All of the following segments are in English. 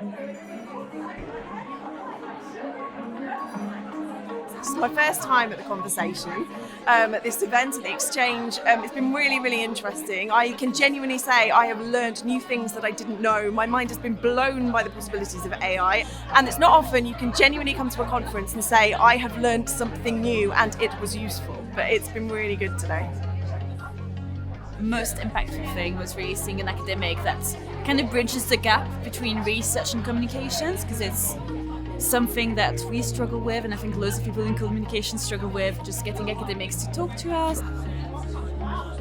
This is my first time at the conversation at this event at the Exchange. It's been really, really interesting. I can genuinely say I have learned new things that I didn't know. My mind has been blown by the possibilities of AI, and it's not often you can genuinely come to a conference and say I have learned something new and it was useful, but it's been really good today. Most impactful thing was really seeing an academic that kind of bridges the gap between research and communications, because it's something that we struggle with, and I think loads of people in communications struggle with, just getting academics to talk to us.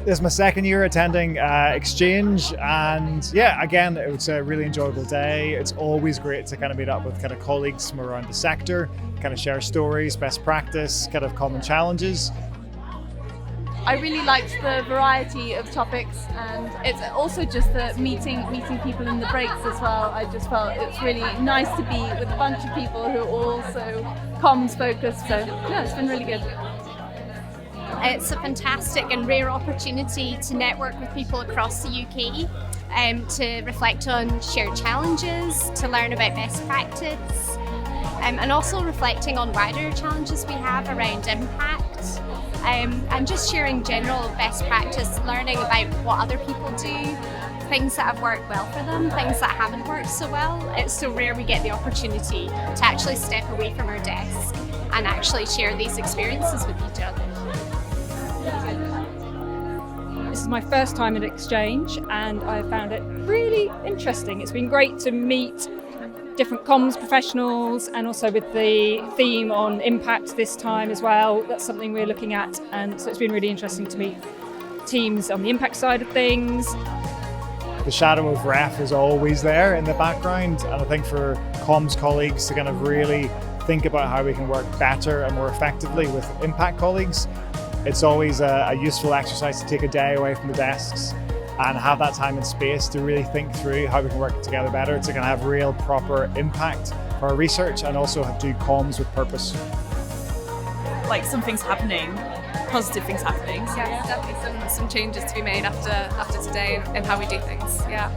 This is my second year attending Exchange, and yeah, again, it was a really enjoyable day. It's always great to kind of meet up with kind of colleagues from around the sector, kind of share stories, best practice, kind of common challenges. I really liked the variety of topics, and it's also just the meeting people in the breaks as well. I just felt it's really nice to be with a bunch of people who are also comms focused, so yeah, it's been really good. It's a fantastic and rare opportunity to network with people across the UK, to reflect on shared challenges, to learn about best practice, and also reflecting on wider challenges we have around impact. And just sharing general best practice, learning about what other people do, things that have worked well for them, things that haven't worked so well. It's so rare we get the opportunity to actually step away from our desk and actually share these experiences with each other. This is my first time at Exchange, and I found it really interesting. It's been great to meet different comms professionals, and also with the theme on impact this time as well. That's something we're looking at, and so it's been really interesting to meet teams on the impact side of things. The shadow of ref is always there in the background, and I think for comms colleagues to kind of really think about how we can work better and more effectively with impact colleagues, it's always a useful exercise to take a day away from the desks and have that time and space to really think through how we can work together better to kind of have real proper impact for our research, and also do comms with purpose. Like something's happening, positive things happening. Yeah, definitely some changes to be made after today and how we do things. Yeah.